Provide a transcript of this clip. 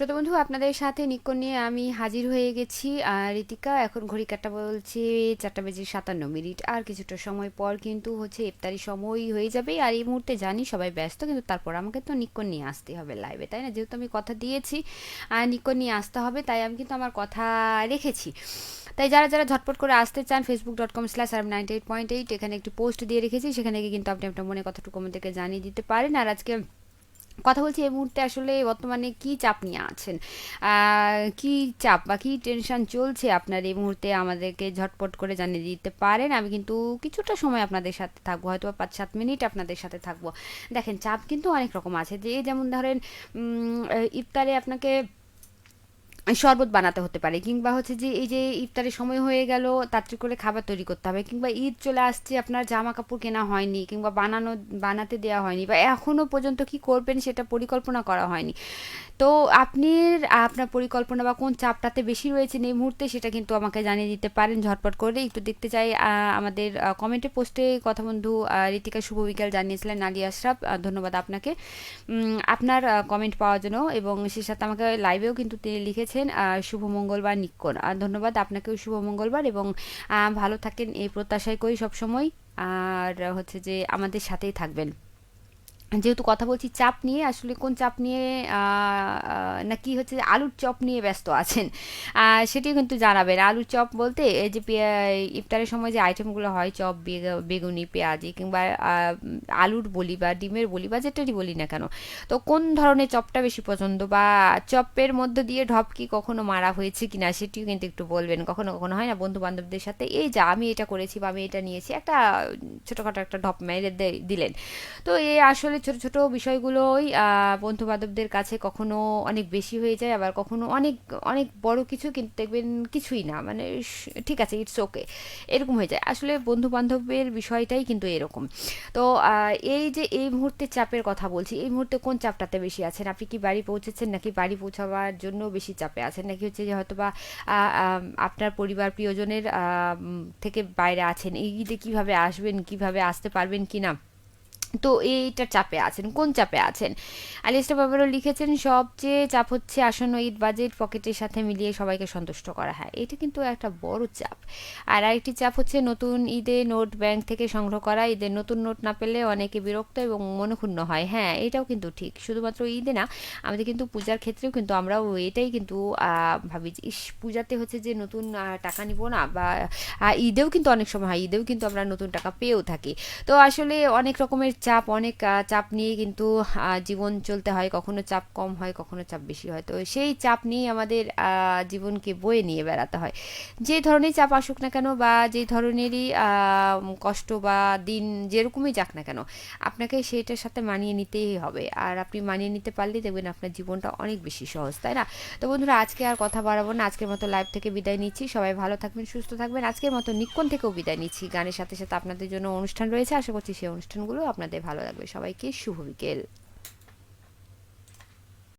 শ্রোতা বন্ধু, আপনাদের সাথে নিক্কন নিয়ে আমি হাজির হয়ে গেছি। আর ঋতিকা, এখন ঘড়ি কাঁটা বলছে 4:57। আর কিছুটা সময় পর কিন্তু হচ্ছে ইফতারি সময় হয়ে যাবে। আর এই মুহূর্তে জানি সবাই ব্যস্ত, কিন্তু তারপর আমাকে তো নিক্কন নিয়ে আসতে হবে লাইভে, তাই না? যেহেতু আমি কথা দিয়েছি আর নিক্কন নিয়ে আসতে হবে, তাই আমি কিন্তু আমার কথা রেখেছি। তাই যারা যারা ঝটপট করে আসতে চান, facebook.com/98.8 এখানে একটি পোস্ট দিয়ে রেখেছি, সেখানে গিয়ে কিন্তু আপনি আপনার মনে কথাটুকু আমাদেরকে জানিয়ে দিতে পারেন। আর আজকে কথা বলছি এই মুহূর্তে আসলে বর্তমানে কি চাপ নিয়ে আছেন, কি চাপ বা কি টেনশন চলছে আপনার এই মুহূর্তে, আমাদেরকে ঝটপট করে জানিয়ে দিতে পারেন। আমি কিন্তু কিছুটা সময় আপনাদের সাথে থাকবো, হয়তো 5-7 মিনিট আপনাদের সাথে থাকবো। দেখেন, চাপ কিন্তু অনেক রকম আছে। যে যেমন ধরেন ইফতারে আপনাকে শরবত বানাতে হতে পারে, কিংবা হচ্ছে যে এই যে ইফতারের সময় হয়ে গেল, তাড়াতাড়ি করে খাবার তৈরি করতে হবে, কিংবা ঈদ চলে আসছে, আপনার জামা কাপড় কেনা হয়নি, কিংবা বানাতে দেওয়া হয়নি, বা এখনো পর্যন্ত কি করবেন সেটা পরিকল্পনা করা হয়নি। তো আপনি আপনার পরিকল্পনা বা কোন চাপটাতে বেশি রয়েছেন এই মুহূর্তে, সেটা কিন্তু আমাকে জানিয়ে দিতে পারেন ঝটপট করে। একটু দেখতে চাই আমাদের কমেন্টে পোস্টে কথা বন্ধু ঋতিকা শুভ বিকেল জানিয়েছিলেন নালী আশরাফ, ধন্যবাদ আপনাকে আপনার কমেন্ট পাওয়ার জন্য। এবং সে সাথে আমাকে লাইভেও কিন্তু তিনি লিখেছেন শুভ মঙ্গলবার নিক্কন, ধন্যবাদ আপনাকেও শুভ মঙ্গলবার। এবং ভালো থাকেন এই প্রত্যাশাই করি সবসময়। আর হচ্ছে যে আমাদের সাথেই থাকবেন। যেহেতু কথা বলছি চাপ নিয়ে, আসলে কোন চাপ নিয়ে, নাকি হচ্ছে যে আলুর চপ নিয়ে ব্যস্ত আছেন, সেটিও কিন্তু জানাবেন। আলুর চপ বলতে এই যে ইফতারের সময় যে আইটেমগুলো হয়, চপ, বেগুনি, পেঁয়াজি, কিংবা আলুর বলি বা ডিমের বলি বা যেটারই বলি না কেন, তো কোন ধরনের চপটা বেশি পছন্দ, বা চপের মধ্যে দিয়ে ঢপ কি কখনো মারা হয়েছে কিনা সেটিও কিন্তু একটু বলবেন। কখনো কখনো হয় না বন্ধু বান্ধবদের সাথে, এই যা আমি এটা করেছি বা আমি এটা নিয়েছি, একটা ছোটোখাটো একটা ঢপ মেরে দিলেন। তো এই আসলে ছোট ছোট বিষয়গুলোই বন্ধু বান্ধবদের কাছে কখনো অনেক বেশি হয়ে যায়, আবার কখনো অনেক অনেক বড় কিছু, কিন্তু দেখবেন কিছুই না, মানে ঠিক আছে, ইটস ওকে, এরকম হয়ে যায়। আসলে বন্ধু বান্ধবের বিষয়টাই কিন্তু এরকম। তো এই যে এই মুহূর্তে চাপের কথা বলছি, এই মুহূর্তে কোন চাপটাতে বেশি আছেন? আপনি কি বাড়ি পৌঁছেছেন, নাকি বাড়ি পৌঁছাবার জন্য বেশি চাপে আছেন, নাকি হচ্ছে যে হয়তো বা আপনার পরিবার প্রিয়জনের থেকে বাইরে আছেন, এই ঈদে কিভাবে আসবেন, কিভাবে আসতে পারবেন কিনা, তো এইটার চাপে আছেন, কোন চাপে আছেন? আলিস্টা বাবারও লিখেছেন সবচেয়ে চাপ হচ্ছে আসন্ন ঈদ বাজেট পকেটের সাথে মিলিয়ে সবাইকে সন্তুষ্ট করা। হয় এটা কিন্তু একটা বড় চাপ। আর আরেকটি চাপ হচ্ছে নতুন ঈদে নোট ব্যাংক থেকে সংগ্রহ করা, ঈদের নতুন নোট না পেলে অনেকে বিরক্ত এবং মনক্ষুণ্ণ হয়। হ্যাঁ, এটাও কিন্তু ঠিক, শুধুমাত্র ঈদে না, আমাদের কিন্তু পূজার ক্ষেত্রেও কিন্তু আমরাও এটাই কিন্তু ভাবি যে ইস, পূজাতে হচ্ছে যে নতুন টাকা নিব না, বা ঈদেও কিন্তু অনেক সময় হয়, ঈদেও কিন্তু আমরা নতুন টাকা পেয়েও থাকি। তো আসলে অনেক রকমের চাপ, অনেক চাপ নিয়ে কিন্তু জীবন চলতে হয়, কখনো চাপ কম হয়, কখনো চাপ বেশি হয়। তো সেই চাপ নিয়ে আমাদের জীবনকে বয়ে নিয়ে বেড়াতে হয়। যে ধরনের চাপ আসুক না কেন, বা যে ধরনেরই কষ্ট বা দিন যেরকমই যাক না কেন, আপনাকে সেইটার সাথে মানিয়ে নিতেই হবে। আর আপনি মানিয়ে নিতে পারলেই দেখবেন আপনার জীবনটা অনেক বেশি সহজ, তাই না? তো বন্ধুরা, আজকে আর কথা বাড়াবো না, আজকের মতো লাইভ থেকে বিদায় নিচ্ছি। সবাই ভালো থাকবেন, সুস্থ থাকবেন। আজকের মতো নিক্কন থেকেও বিদায় নিচ্ছি। গানের সাথে সাথে আপনাদের জন্য অনুষ্ঠান রয়েছে, আশা করছি সেই অনুষ্ঠানগুলো আপনাদের ভালো লাগবে। সবাইকে শুভ বিকেল।